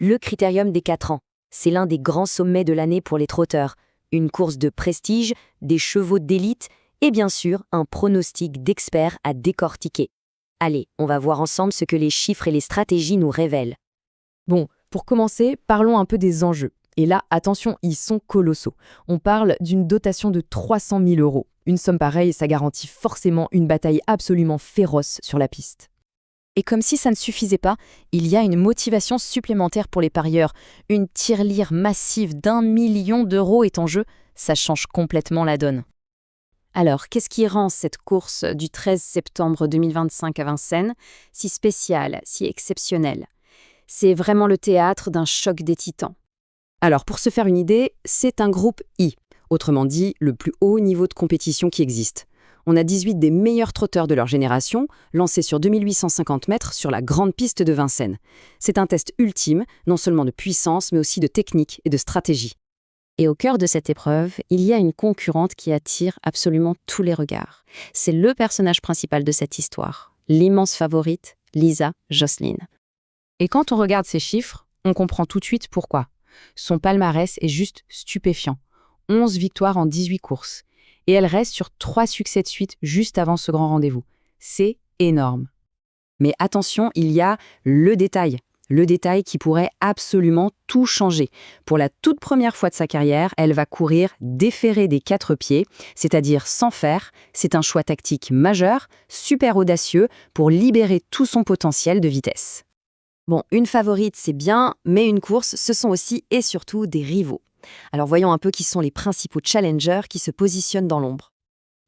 Le Critérium des 4 ans. C'est l'un des grands sommets de l'année pour les trotteurs. Une course de prestige, des chevaux d'élite et bien sûr un pronostic d'experts à décortiquer. Allez, on va voir ensemble ce que les chiffres et les stratégies nous révèlent. Bon, pour commencer, parlons un peu des enjeux. Et là, attention, ils sont colossaux. On parle d'une dotation de 300 000 €. Une somme pareille, ça garantit forcément une bataille absolument féroce sur la piste. Et comme si ça ne suffisait pas, il y a une motivation supplémentaire pour les parieurs. Une tirelire massive d'1 million d'euros est en jeu, ça change complètement la donne. Alors, qu'est-ce qui rend cette course du 13 septembre 2025 à Vincennes si spéciale, si exceptionnelle? C'est vraiment le théâtre d'un choc des titans. Alors, pour se faire une idée, c'est un groupe I, autrement dit, le plus haut niveau de compétition qui existe. On a 18 des meilleurs trotteurs de leur génération, lancés sur 2850 mètres sur la grande piste de Vincennes. C'est un test ultime, non seulement de puissance, mais aussi de technique et de stratégie. Et au cœur de cette épreuve, il y a une concurrente qui attire absolument tous les regards. C'est le personnage principal de cette histoire, l'immense favorite, Lisa Joslin. Et quand on regarde ces chiffres, on comprend tout de suite pourquoi. Son palmarès est juste stupéfiant. 11 victoires en 18 courses. Et elle reste sur 3 succès de suite juste avant ce grand rendez-vous. C'est énorme. Mais attention, il y a le détail. Le détail qui pourrait absolument tout changer. Pour la toute première fois de sa carrière, elle va courir déférée des 4 pieds, c'est-à-dire sans fer. C'est un choix tactique majeur, super audacieux, pour libérer tout son potentiel de vitesse. Bon, une favorite, c'est bien, mais une course, ce sont aussi et surtout des rivaux. Alors voyons un peu qui sont les principaux challengers qui se positionnent dans l'ombre.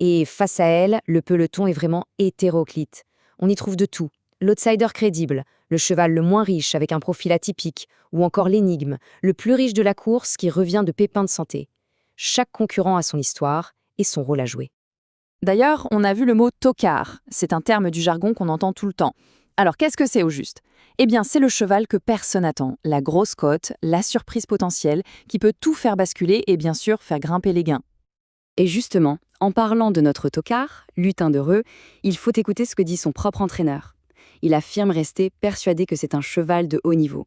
Et face à elle, le peloton est vraiment hétéroclite. On y trouve de tout. L'outsider crédible, le cheval le moins riche avec un profil atypique, ou encore l'énigme, le plus riche de la course qui revient de pépins de santé. Chaque concurrent a son histoire et son rôle à jouer. D'ailleurs, on a vu le mot tocard. C'est un terme du jargon qu'on entend tout le temps. Alors, qu'est-ce que c'est au juste? Eh bien, c'est le cheval que personne n'attend, la grosse cote, la surprise potentielle, qui peut tout faire basculer et bien sûr faire grimper les gains. Et justement, en parlant de notre tocard, lutin d'heureux, il faut écouter ce que dit son propre entraîneur. Il affirme rester persuadé que c'est un cheval de haut niveau.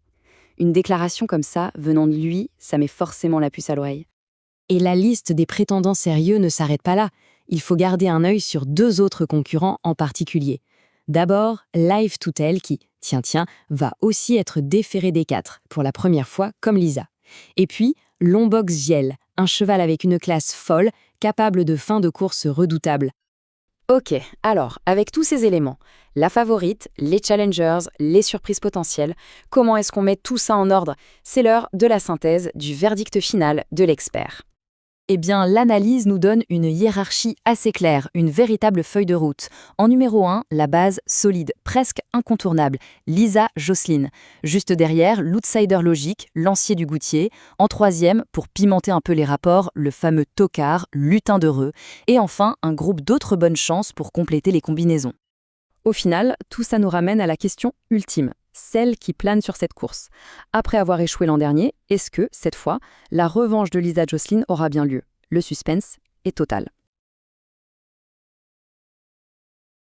Une déclaration comme ça, venant de lui, ça met forcément la puce à l'oreille. Et la liste des prétendants sérieux ne s'arrête pas là. Il faut garder un œil sur 2 autres concurrents en particulier. D'abord, Live to Tell qui, tiens, va aussi être déféré des 4, pour la première fois comme Lisa. Et puis, Lombox Giel, un cheval avec une classe folle, capable de fin de course redoutable. Ok, alors, avec tous ces éléments, la favorite, les challengers, les surprises potentielles, comment est-ce qu'on met tout ça en ordre? C'est l'heure de la synthèse, du verdict final de l'expert. Eh bien, l'analyse nous donne une hiérarchie assez claire, une véritable feuille de route. En numéro 1, la base solide, presque incontournable, Lisa Joslin. Juste derrière, l'outsider logique, Lancier du Goutier. En 3e, pour pimenter un peu les rapports, le fameux tocard, lutin d'heureux. Et enfin, un groupe d'autres bonnes chances pour compléter les combinaisons. Au final, tout ça nous ramène à la question ultime, celle qui plane sur cette course. Après avoir échoué l'an dernier, est-ce que, cette fois, la revanche de Lisa Joslin aura bien lieu? Le suspense est total.